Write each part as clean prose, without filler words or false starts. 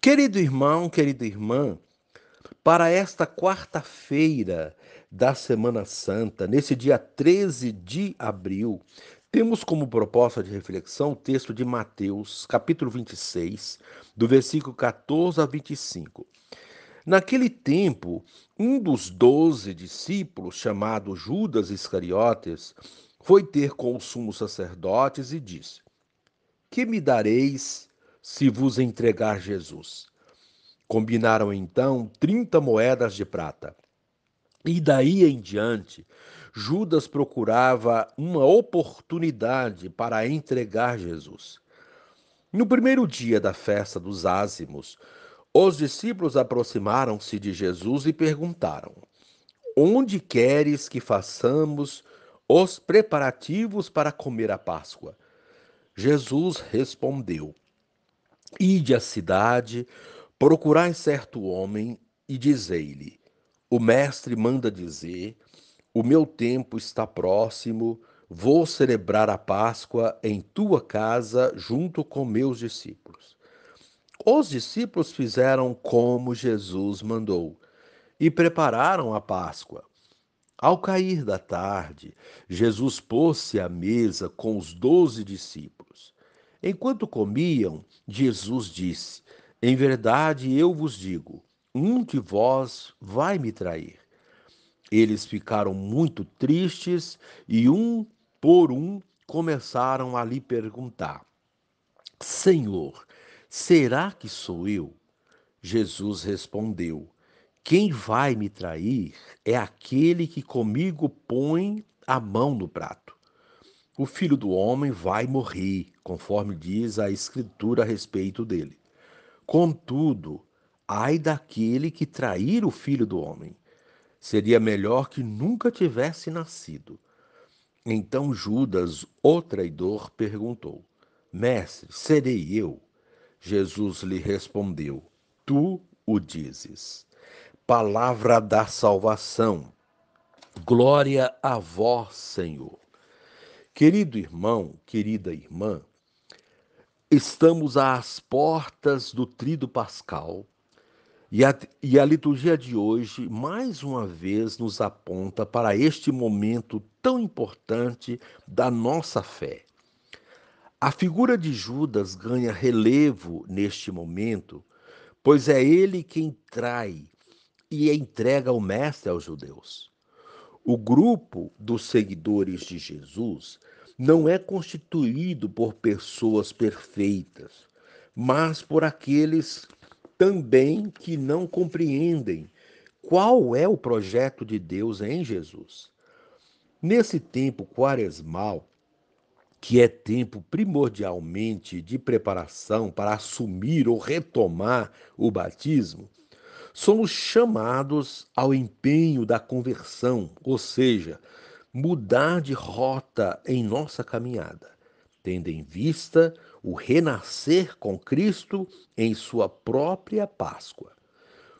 Querido irmão, querida irmã, para esta quarta-feira da Semana Santa, nesse dia 13 de abril, temos como proposta de reflexão o texto de Mateus, capítulo 26, do versículo 14 a 25. Naquele tempo, um dos 12 discípulos, chamado Judas Iscariotes, foi ter com os sumos sacerdotes e disse: Que me dareis se vos entregar Jesus? Combinaram então 30 moedas de prata. E daí em diante, Judas procurava uma oportunidade para entregar Jesus. No primeiro dia da festa dos ázimos, os discípulos aproximaram-se de Jesus e perguntaram: Onde queres que façamos os preparativos para comer a Páscoa? Jesus respondeu: Ide à cidade, procurai certo homem e dizei-lhe: O mestre manda dizer: O meu tempo está próximo, vou celebrar a Páscoa em tua casa junto com meus discípulos. Os discípulos fizeram como Jesus mandou e prepararam a Páscoa. Ao cair da tarde, Jesus pôs-se à mesa com os 12 discípulos. Enquanto comiam, Jesus disse: Em verdade eu vos digo, um de vós vai me trair. Eles ficaram muito tristes e, um por um, começaram a lhe perguntar: Senhor, será que sou eu? Jesus respondeu: Quem vai me trair é aquele que comigo põe a mão no prato. O filho do homem vai morrer, conforme diz a Escritura a respeito dele. Contudo, ai daquele que trair o filho do homem. Seria melhor que nunca tivesse nascido. Então Judas, o traidor, perguntou: Mestre, serei eu? Jesus lhe respondeu: Tu o dizes. Palavra da salvação. Glória a vós, Senhor. Querido irmão, querida irmã, estamos às portas do Tríduo Pascal e a liturgia de hoje, mais uma vez, nos aponta para este momento tão importante da nossa fé. A figura de Judas ganha relevo neste momento, pois é ele quem trai e entrega o Mestre aos judeus. O grupo dos seguidores de Jesus não é constituído por pessoas perfeitas, mas por aqueles também que não compreendem qual é o projeto de Deus em Jesus. Nesse tempo quaresmal, que é tempo primordialmente de preparação para assumir ou retomar o batismo, somos chamados ao empenho da conversão, ou seja, mudar de rota em nossa caminhada, tendo em vista o renascer com Cristo em sua própria Páscoa.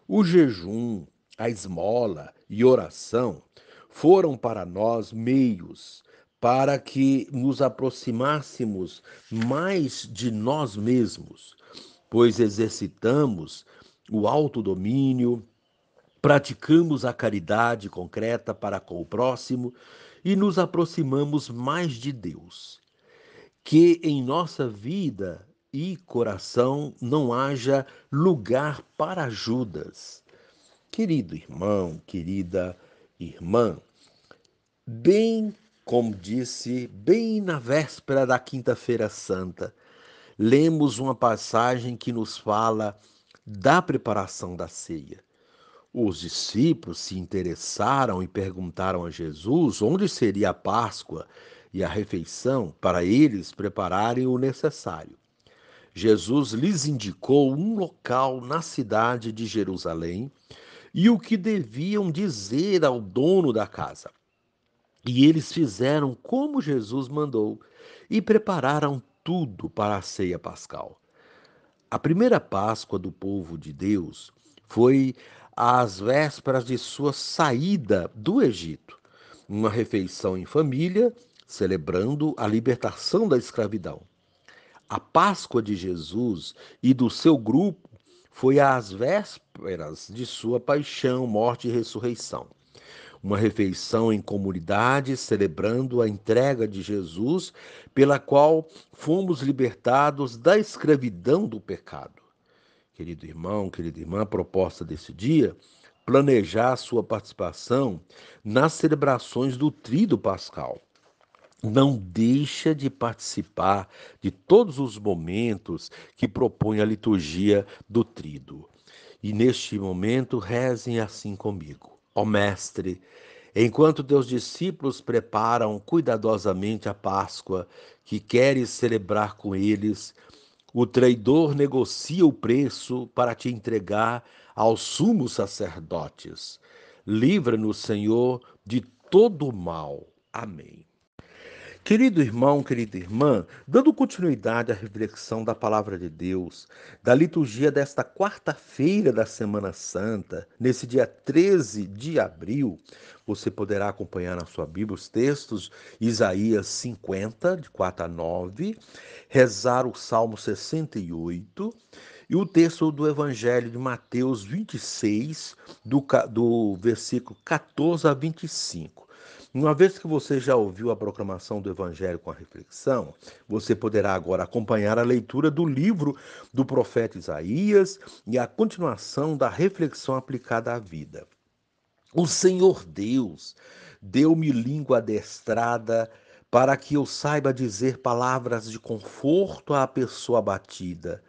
O jejum, a esmola e oração foram para nós meios para que nos aproximássemos mais de nós mesmos, pois exercitamos o autodomínio, praticamos a caridade concreta para com o próximo e nos aproximamos mais de Deus. Que em nossa vida e coração não haja lugar para Judas. Querido irmão, querida irmã, bem como disse, bem na véspera da Quinta-feira Santa, lemos uma passagem que nos fala da preparação da ceia. Os discípulos se interessaram e perguntaram a Jesus onde seria a Páscoa e a refeição para eles prepararem o necessário. Jesus lhes indicou um local na cidade de Jerusalém e o que deviam dizer ao dono da casa. E eles fizeram como Jesus mandou e prepararam tudo para a ceia pascal. A primeira Páscoa do povo de Deus foi às vésperas de sua saída do Egito, uma refeição em família, celebrando a libertação da escravidão. A Páscoa de Jesus e do seu grupo foi às vésperas de sua paixão, morte e ressurreição. Uma refeição em comunidade, celebrando a entrega de Jesus, pela qual fomos libertados da escravidão do pecado. Querido irmão, querida irmã, a proposta desse dia, planejar sua participação nas celebrações do Tríduo Pascal. Não deixa de participar de todos os momentos que propõe a liturgia do Tríduo. E neste momento, rezem assim comigo. Ó Mestre, enquanto teus discípulos preparam cuidadosamente a Páscoa que queres celebrar com eles, o traidor negocia o preço para te entregar aos sumos sacerdotes. Livra-nos, Senhor, de todo o mal. Amém. Querido irmão, querida irmã, dando continuidade à reflexão da palavra de Deus, da liturgia desta quarta-feira da Semana Santa, nesse dia 13 de abril, você poderá acompanhar na sua Bíblia os textos Isaías 50, de 4 a 9, rezar o Salmo 68 e o texto do Evangelho de Mateus 26, do versículo 14 a 25. Uma vez que você já ouviu a proclamação do Evangelho com a reflexão, você poderá agora acompanhar a leitura do livro do profeta Isaías e a continuação da reflexão aplicada à vida. O Senhor Deus deu-me língua adestrada para que eu saiba dizer palavras de conforto à pessoa abatida.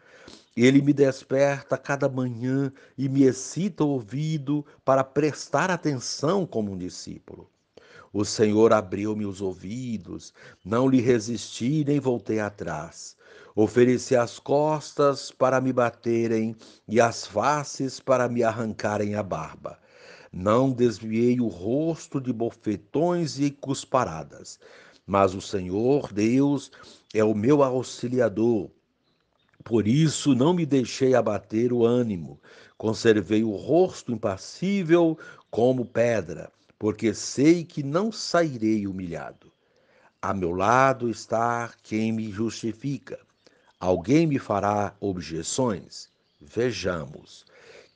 Ele me desperta cada manhã e me excita o ouvido para prestar atenção como um discípulo. O Senhor abriu-me os ouvidos, não lhe resisti nem voltei atrás. Ofereci as costas para me baterem e as faces para me arrancarem a barba. Não desviei o rosto de bofetões e cusparadas. Mas o Senhor Deus é o meu auxiliador. Por isso não me deixei abater o ânimo, conservei o rosto impassível como pedra, porque sei que não sairei humilhado. A meu lado está quem me justifica. Alguém me fará objeções? Vejamos.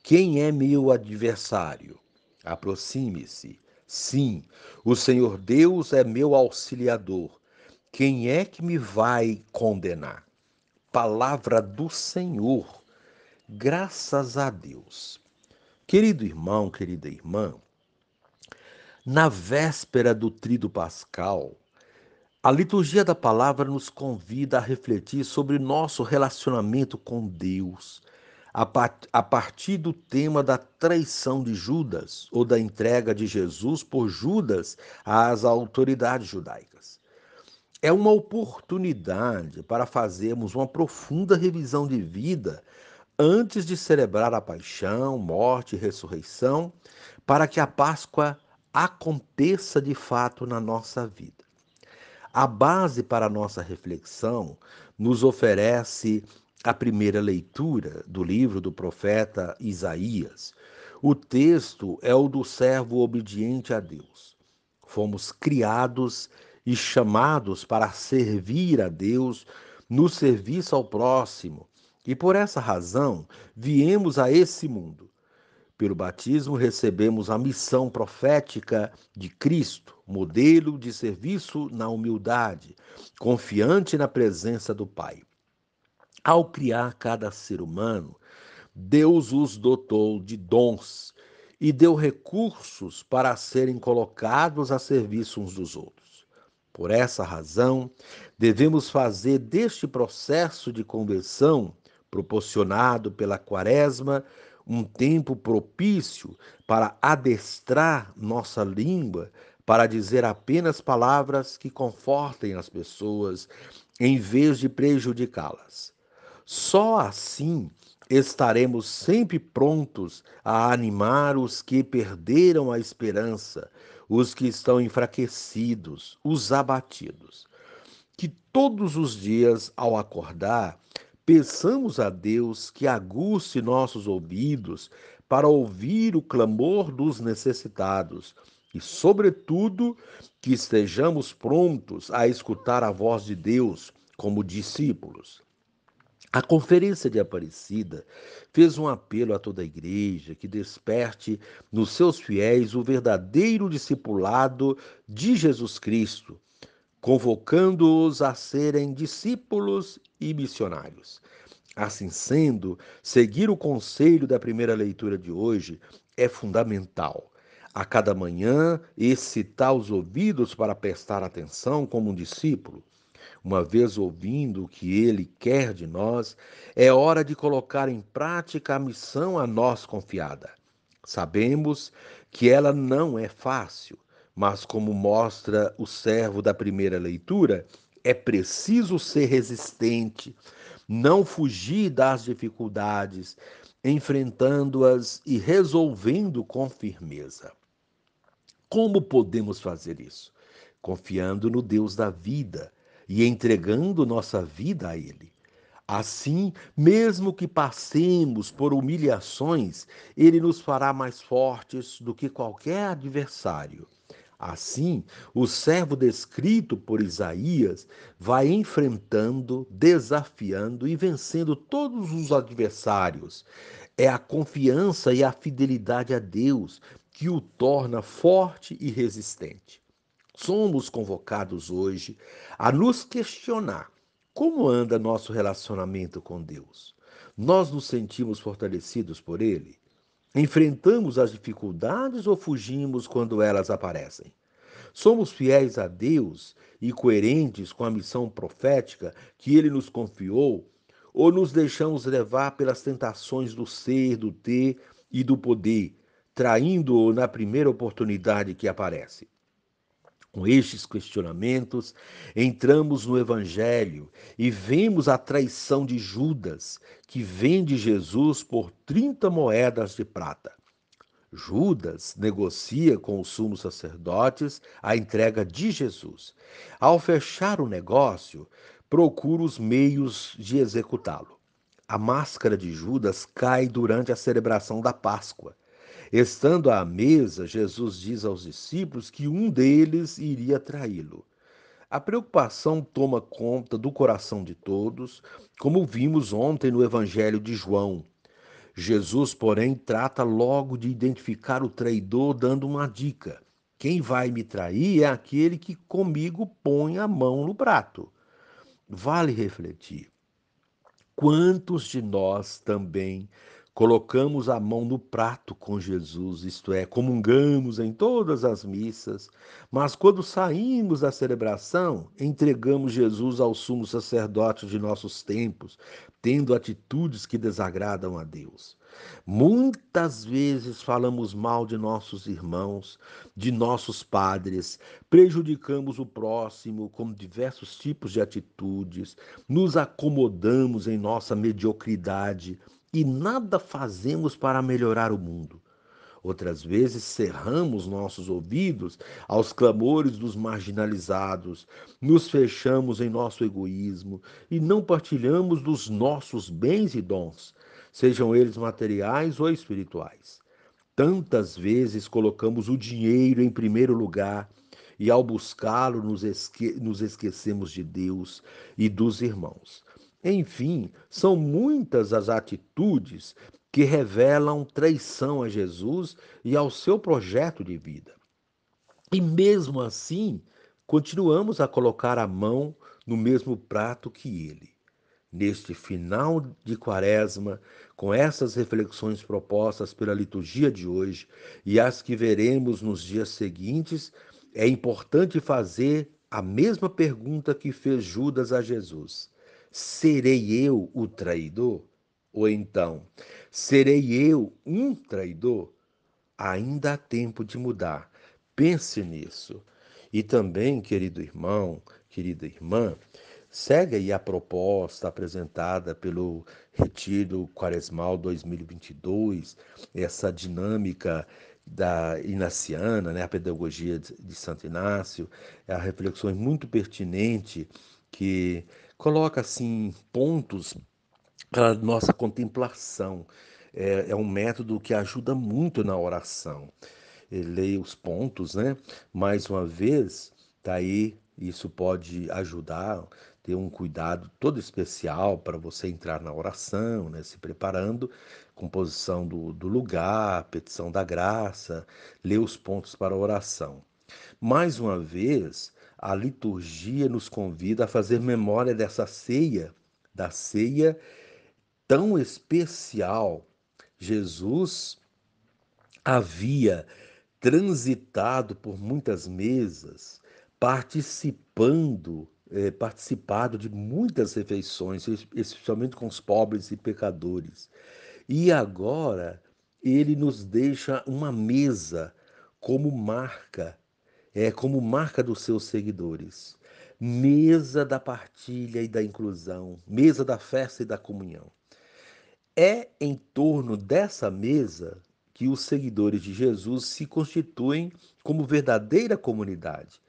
Quem é meu adversário? Aproxime-se. Sim, o Senhor Deus é meu auxiliador. Quem é que me vai condenar? Palavra do Senhor. Graças a Deus. Querido irmão, querida irmã, na véspera do Tríduo Pascal, a liturgia da palavra nos convida a refletir sobre nosso relacionamento com Deus, a partir do tema da traição de Judas, ou da entrega de Jesus por Judas às autoridades judaicas. É uma oportunidade para fazermos uma profunda revisão de vida antes de celebrar a paixão, morte e ressurreição, para que a Páscoa aconteça de fato na nossa vida. A base para a nossa reflexão nos oferece a primeira leitura do livro do profeta Isaías. O texto é o do servo obediente a Deus. Fomos criados e chamados para servir a Deus no serviço ao próximo, e por essa razão viemos a esse mundo. Pelo batismo, recebemos a missão profética de Cristo, modelo de serviço na humildade, confiante na presença do Pai. Ao criar cada ser humano, Deus os dotou de dons e deu recursos para serem colocados a serviço uns dos outros. Por essa razão, devemos fazer deste processo de conversão, proporcionado pela Quaresma, um tempo propício para adestrar nossa língua para dizer apenas palavras que confortem as pessoas, em vez de prejudicá-las. Só assim estaremos sempre prontos a animar os que perderam a esperança, os que estão enfraquecidos, os abatidos. Que todos os dias, ao acordar, peçamos a Deus que aguce nossos ouvidos para ouvir o clamor dos necessitados e, sobretudo, que estejamos prontos a escutar a voz de Deus como discípulos. A Conferência de Aparecida fez um apelo a toda a igreja que desperte nos seus fiéis o verdadeiro discipulado de Jesus Cristo, convocando-os a serem discípulos e missionários. Assim sendo, seguir o conselho da primeira leitura de hoje é fundamental. A cada manhã, excitar os ouvidos para prestar atenção como um discípulo. Uma vez ouvindo o que ele quer de nós, é hora de colocar em prática a missão a nós confiada. Sabemos que ela não é fácil, mas como mostra o servo da primeira leitura, é preciso ser resistente, não fugir das dificuldades, enfrentando-as e resolvendo com firmeza. Como podemos fazer isso? Confiando no Deus da vida e entregando nossa vida a Ele. Assim, mesmo que passemos por humilhações, Ele nos fará mais fortes do que qualquer adversário. Assim, o servo descrito por Isaías vai enfrentando, desafiando e vencendo todos os adversários. É a confiança e a fidelidade a Deus que o torna forte e resistente. Somos convocados hoje a nos questionar como anda nosso relacionamento com Deus. Nós nos sentimos fortalecidos por Ele? Enfrentamos as dificuldades ou fugimos quando elas aparecem? Somos fiéis a Deus e coerentes com a missão profética que Ele nos confiou? Ou nos deixamos levar pelas tentações do ser, do ter e do poder, traindo-o na primeira oportunidade que aparece? Com estes questionamentos, entramos no Evangelho e vemos a traição de Judas, que vende Jesus por 30 moedas de prata. Judas negocia com os sumos sacerdotes a entrega de Jesus. Ao fechar o negócio, procura os meios de executá-lo. A máscara de Judas cai durante a celebração da Páscoa. Estando à mesa, Jesus diz aos discípulos que um deles iria traí-lo. A preocupação toma conta do coração de todos, como vimos ontem no Evangelho de João. Jesus, porém, trata logo de identificar o traidor, dando uma dica: quem vai me trair é aquele que comigo põe a mão no prato. Vale refletir. Quantos de nós também colocamos a mão no prato com Jesus, isto é, comungamos em todas as missas, mas quando saímos da celebração, entregamos Jesus ao sumo sacerdote de nossos tempos, tendo atitudes que desagradam a Deus. Muitas vezes falamos mal de nossos irmãos, de nossos padres, prejudicamos o próximo com diversos tipos de atitudes, nos acomodamos em nossa mediocridade e nada fazemos para melhorar o mundo. Outras vezes cerramos nossos ouvidos aos clamores dos marginalizados, nos fechamos em nosso egoísmo e não partilhamos dos nossos bens e dons, sejam eles materiais ou espirituais. Tantas vezes colocamos o dinheiro em primeiro lugar e, ao buscá-lo, nos esquecemos de Deus e dos irmãos. Enfim, são muitas as atitudes que revelam traição a Jesus e ao seu projeto de vida. E mesmo assim, continuamos a colocar a mão no mesmo prato que ele. Neste final de quaresma, com essas reflexões propostas pela liturgia de hoje e as que veremos nos dias seguintes, é importante fazer a mesma pergunta que fez Judas a Jesus: serei eu o traidor? Ou então, serei eu um traidor? Ainda há tempo de mudar. Pense nisso. E também, querido irmão, querida irmã, segue aí a proposta apresentada pelo Retiro Quaresmal 2022, essa dinâmica da inaciana, né, a pedagogia de Santo Inácio, é a reflexão muito pertinente que coloca assim pontos para nossa contemplação. É um método que ajuda muito na oração. Leia os pontos, né? Mais uma vez, tá aí, isso pode ajudar. ter um cuidado todo especial para você entrar na oração, né, se preparando, composição do lugar, petição da graça, ler os pontos para a oração. Mais uma vez, a liturgia nos convida a fazer memória dessa ceia, da ceia tão especial. Jesus havia transitado por muitas mesas, participado de muitas refeições, especialmente com os pobres e pecadores. E agora ele nos deixa uma mesa como marca, como marca dos seus seguidores. Mesa da partilha e da inclusão, mesa da festa e da comunhão. É em torno dessa mesa que os seguidores de Jesus se constituem como verdadeira comunidade.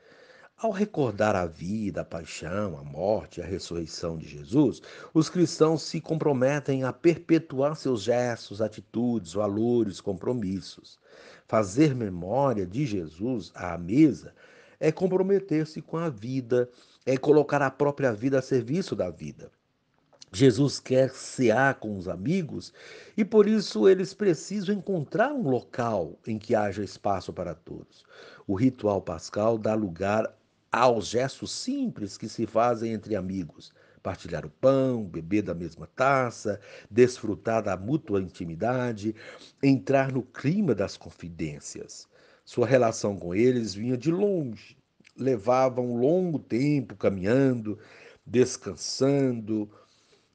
Ao recordar a vida, a paixão, a morte e a ressurreição de Jesus, os cristãos se comprometem a perpetuar seus gestos, atitudes, valores, compromissos. Fazer memória de Jesus à mesa é comprometer-se com a vida, é colocar a própria vida a serviço da vida. Jesus quer cear com os amigos e por isso eles precisam encontrar um local em que haja espaço para todos. O ritual pascal dá lugar aos gestos simples que se fazem entre amigos. Partilhar o pão, beber da mesma taça, desfrutar da mútua intimidade, entrar no clima das confidências. Sua relação com eles vinha de longe, levava um longo tempo caminhando, descansando,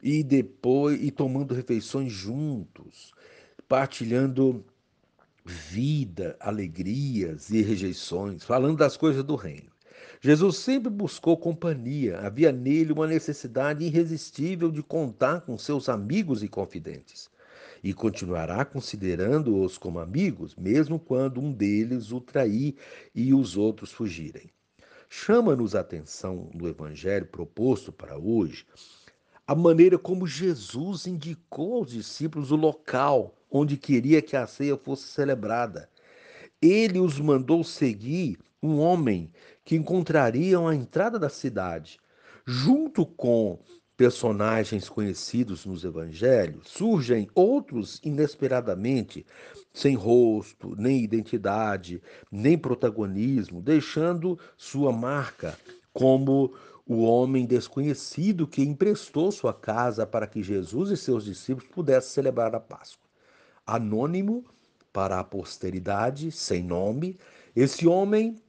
e tomando refeições juntos, partilhando vida, alegrias e rejeições, falando das coisas do reino. Jesus sempre buscou companhia, havia nele uma necessidade irresistível de contar com seus amigos e confidentes. E continuará considerando-os como amigos, mesmo quando um deles o trair e os outros fugirem. Chama-nos a atenção no evangelho proposto para hoje a maneira como Jesus indicou aos discípulos o local onde queria que a ceia fosse celebrada. Ele os mandou seguir um homem que encontrariam à entrada da cidade. Junto com personagens conhecidos nos evangelhos, surgem outros inesperadamente, sem rosto, nem identidade, nem protagonismo, deixando sua marca como o homem desconhecido que emprestou sua casa para que Jesus e seus discípulos pudessem celebrar a Páscoa. Anônimo para a posteridade, sem nome, esse homem,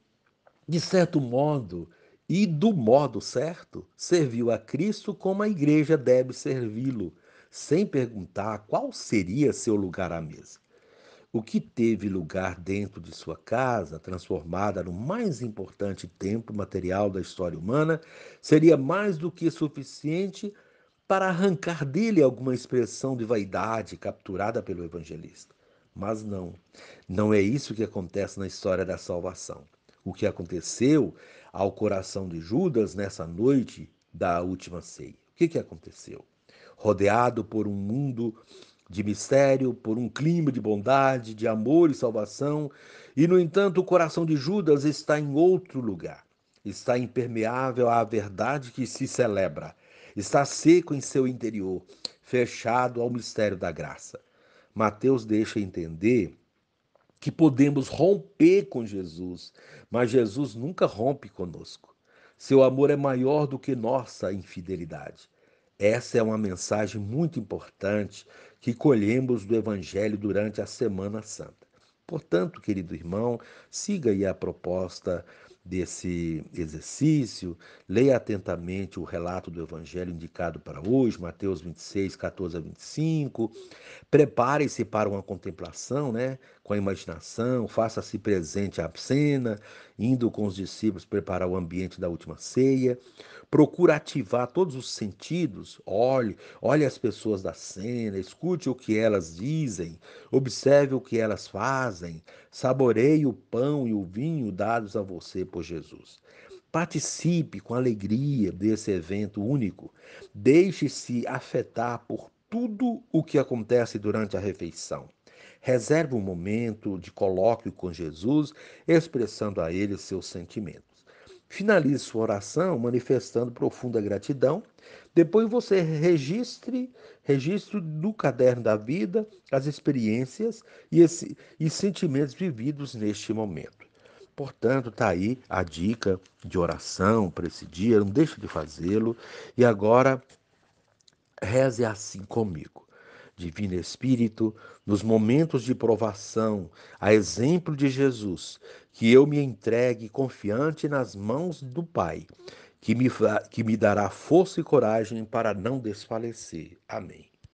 de certo modo e do modo certo, serviu a Cristo como a igreja deve servi-lo, sem perguntar qual seria seu lugar à mesa. O que teve lugar dentro de sua casa, transformada no mais importante templo material da história humana, seria mais do que suficiente para arrancar dele alguma expressão de vaidade capturada pelo evangelista. Mas não, não é isso que acontece na história da salvação. O que aconteceu ao coração de Judas nessa noite da última ceia? O que aconteceu? Rodeado por um mundo de mistério, por um clima de bondade, de amor e salvação, e no entanto o coração de Judas está em outro lugar. Está impermeável à verdade que se celebra. Está seco em seu interior, fechado ao mistério da graça. Mateus deixa entender que podemos romper com Jesus, mas Jesus nunca rompe conosco. Seu amor é maior do que nossa infidelidade. Essa é uma mensagem muito importante que colhemos do Evangelho durante a Semana Santa. Portanto, querido irmão, siga aí a proposta desse exercício, leia atentamente o relato do Evangelho indicado para hoje, Mateus 26, 14 a 25. Prepare-se para uma contemplação, né? Com a imaginação, faça-se presente à cena, indo com os discípulos preparar o ambiente da última ceia. Procura ativar todos os sentidos. Olhe as pessoas da cena, escute o que elas dizem, observe o que elas fazem, saboreie o pão e o vinho dados a você por Jesus. Participe com alegria desse evento único. Deixe-se afetar por tudo o que acontece durante a refeição. Reserve um momento de colóquio com Jesus, expressando a ele seus sentimentos. Finalize sua oração manifestando profunda gratidão. Depois você registre no caderno da vida as experiências e sentimentos vividos neste momento. Portanto, está aí a dica de oração para esse dia. Não deixe de fazê-lo. E agora reze assim comigo. Divino Espírito, nos momentos de provação, a exemplo de Jesus, que eu me entregue confiante nas mãos do Pai, que me dará força e coragem para não desfalecer. Amém.